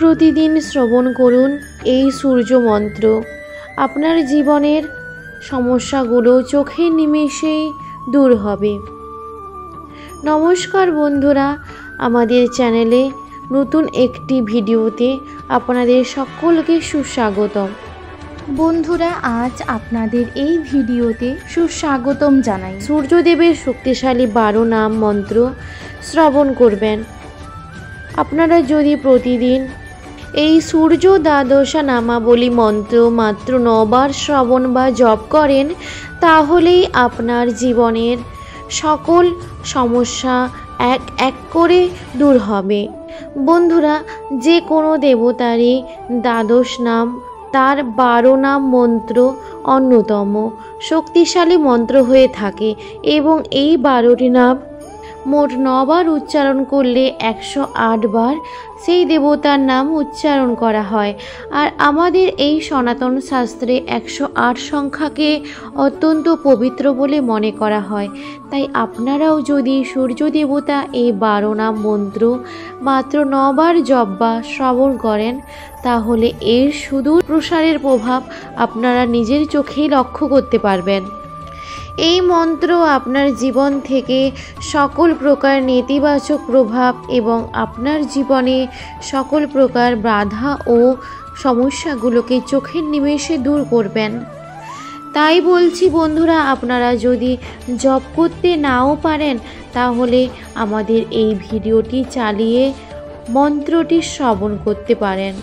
প্রতিদিন শ্রবণ করুন এই সূর্য মন্ত্র। আপনার জীবনের সমস্যাগুলো চোখের নিমেষেই দূর হবে। নমস্কার বন্ধুরা, আমাদের চ্যানেলে নতুন একটি ভিডিওতে আপনাদের সকলকে সুস্বাগতম। বন্ধুরা, আজ আপনাদের এই ভিডিওতে সুস্বাগতম জানাই। সূর্যদেবের শক্তিশালী 12 নাম মন্ত্র শ্রবণ করবেন। আপনারা যদি প্রতিদিন এই সূর্য দ্বাদশা নামাবলী মন্ত্র মাত্র 9 বার শ্রবণ বা জপ করেন, তাহলেই আপনার জীবনের সকল সমস্যা এক এক করে দূর হবে। বন্ধুরা, যে কোনো দেবতারই দ্বাদশ নাম তার 12 নাম মন্ত্র অন্যতম শক্তিশালী মন্ত্র হয়ে থাকে এবং এই 12টি নাম মোট 9 বার উচ্চারণ করলে 108 বার সেই দেবতার নাম উচ্চারণ করা হয়। আর আমাদের এই সনাতন শাস্ত্রে 108 সংখ্যাকে অত্যন্ত পবিত্র বলে মনে করা হয়। তাই আপনারাও যদি সূর্য দেবতা এই 12 নাম মন্ত্র মাত্র 9 বার জপ বা শ্রবণ করেন, তাহলে এর সুদূর প্রসারের প্রভাব আপনারা নিজের চোখেই লক্ষ্য করতে পারবেন। এই মন্ত্র আপনার জীবন থেকে সকল প্রকার নেতিবাচক প্রভাব এবং আপনার জীবনে সকল প্রকার বাধা ও সমস্যাগুলোকে চোখের নিমেষে দূর করবেন। তাই বলছি বন্ধুরা, আপনারা যদি জপ করতে নাও পারেন, তাহলে আমাদের এই ভিডিওটি চালিয়ে মন্ত্রটি শ্রবণ করতে পারেন,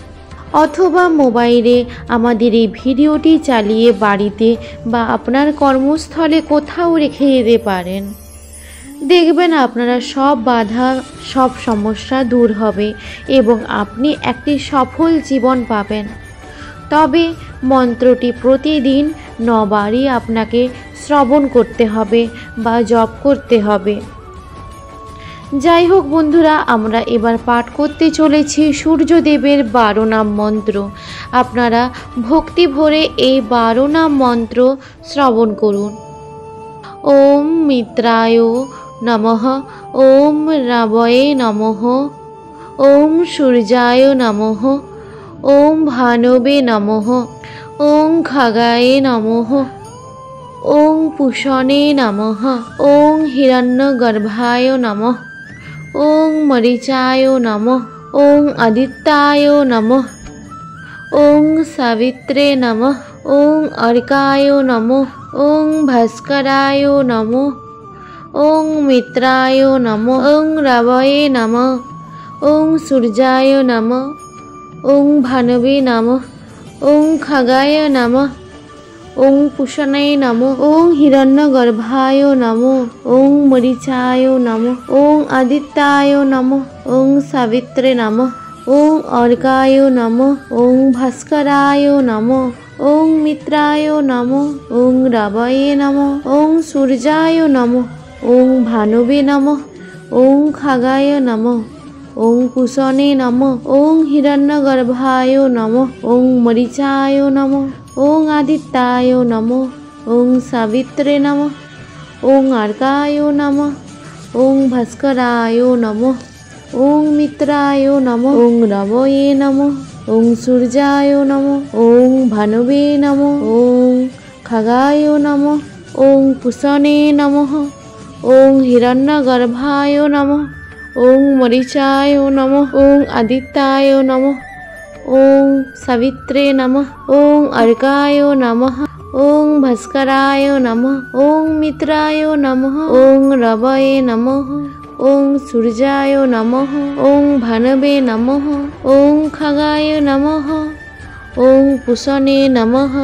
অথবা মোবাইলে আমাদের এই ভিডিওটি চালিয়ে বাড়িতে বা আপনার কর্মস্থলে কোথাও রেখে যেতে পারেন। দেখবেন আপনারা সব বাধা, সব সমস্যা দূর হবে এবং আপনি একটি সফল জীবন পাবেন। তবে মন্ত্রটি প্রতিদিন 9 বারই আপনাকে শ্রবণ করতে হবে বা জপ করতে হবে। যাই হোক বন্ধুরা, আমরা এবার পাঠ করতে চলেছি সূর্যদেবের 12 নাম মন্ত্র। আপনারা ভক্তি ভরে এই 12 নাম মন্ত্র শ্রবণ করুন। ওম মিত্রায় নমঃ, ওম রবয়ে নমঃ, ওম সূর্যায় নমঃ, ওম ভানবে নমঃ, ওম খগায়ে নমঃ, ওম পুষণে নমঃ, ওম হিরণ্যগর্ভায় নমঃ, ওম মরিচায় নমঃ, ওম আদিত্যায় নমঃ, ওম সাবিত্রে নমঃ, ওম অর্কায় নমঃ, ওম ভাস্করায় নমঃ, ওম মিত্রায় নমঃ, ওম রবয়ে নমঃ, ওম সূর্যায় নমঃ, ওম ভানবে নমঃ, ওম খগায় নমঃ, ওম পুষণে নমঃ, ওম হিরণ্যগর্ভায় নমঃ, ওম মরিচায় নমঃ, ওম আদিত্যায় নমঃ, ওম সাবিত্রে নমঃ, ওম অর্কায় নমঃ, ওম ভাস্করায় নমঃ, ওম মিত্রায় নমঃ, ওম রবয়ে নমঃ, ওম সূর্যায় নমঃ, ওম ভানবে নমঃ, ওম খগায় নমঃ, ওম পুষণে নমঃ, ওম হিরণ্যগর্ভায় নমঃ, ওম মরিচায় নমঃ, ওম আদিত্যায় নমঃ, ওম সাবিত্রে নমঃ, ওম অর্কায় নমঃ, ওম ভাস্করায় নমঃ, ওম মিত্রায় নমঃ, ওম রবয়ে নমঃ, ওম সূর্যায় নমঃ, ওম ভানবে নমঃ, ওম খগায় নমঃ, ওম পুষণে নমঃ, ওম হিরণ্যগর্ভায় নমঃ, ওম মরিচায় নমঃ, ওম আদিত্যায় নমঃ, ওম সাবিত্রে নমঃ, ওম অর্কায় নমঃ, ওম ভাস্করায় নমঃ, ওম মিত্রায় নমঃ, ওম রবয়ে নমঃ, ওম সূর্যায় নমঃ, ওম ভানবে নমঃ, ওম খগায় নমঃ, ওম পুষণে নমঃ,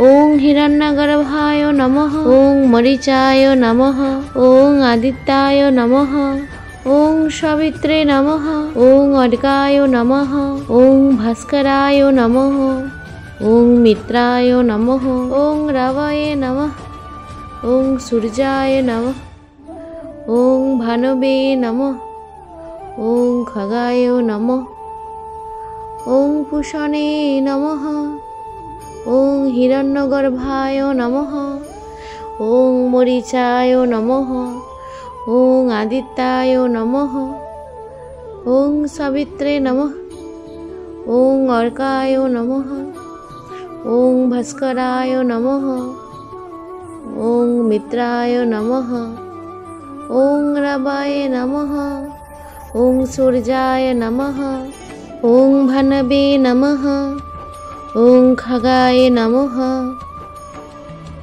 ওম হিরণ্যগর্ভায় নমঃ, ওম মরিচায় নমঃ, ওম আদিত্যায় নমঃ, ওম সাবিত্রে নমঃ, ওম অর্কায় নমঃ, ওম ভাস্করায় নমঃ, ওম মিত্রায় নমঃ, ওম রবয়ে নমঃ, ওম সূর্যায় নমঃ, ওম ভানবে নমঃ, ওম খগায় নমঃ, ওম পুষণে নমঃ, ওম হিরণ্যগর্ভায় নমঃ, ওম মরিচায় নমঃ, ওম আদিত্যায় নমঃ, ওম সাবিত্রে নমঃ, ওং অর্কায় নমঃ, ওং ভাস্করায় নমঃ, ওং মিত্রায় নমঃ, ওং রবায় নমঃ, ওং সূর্যায় নমঃ, ওং ভানবে নমঃ, ওং খগায় নমঃ,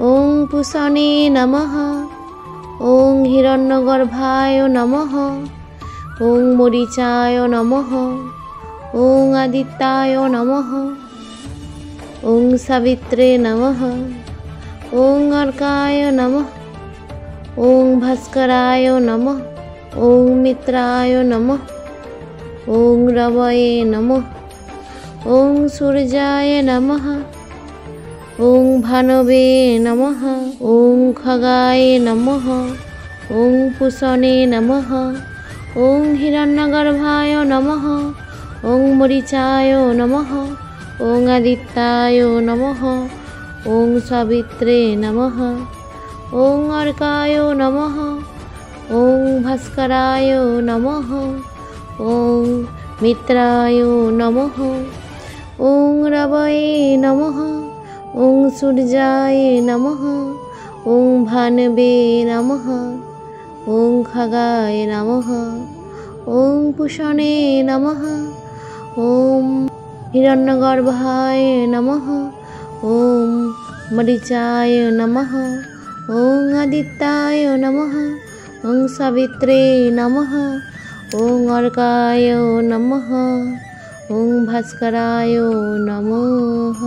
ওং পুষণে নমঃ, ওং হিরণ্যগর্ভায় নমঃ, ওং মরিচায় নমঃ, ওং আদিত্যায় নমঃ, ওং সাবিত্রে নমঃ, ওং অর্কায় নমঃ, ওং ভাস্করায় নমঃ, ওং মিত্রায় নমঃ, ওং রবয়ে নমঃ, ওং সূর্যায় নমঃ, ওং ভানবে নমঃ, ওং খগায় নমঃ, ওং পুষণে নমঃ, ওং হিরণ্যগর্ভায় নমঃ, ওং মরিচায় নমঃ, ওং আদিত্যায় নমঃ, ওং সাবিত্রে নমঃ, ওং অর্কায় নমঃ, ওং ভাস্করায় নমঃ, ওং মিত্রায় নমঃ, ওং রবয়ে নমঃ, ওং সূর্যায় নমঃ, ওং ভানবে নমঃ, ওং খগায় নমঃ, ওং পুষণে নমঃ, ওং হিরণ্যগর্ভায় নমঃ, ওং মরিচায় নমঃ, ওং আদিত্যায় নমঃ, ওং সাবিত্রে নমঃ, ওং অর্কায় নমঃ, ওং ভাস্করায় নমঃ।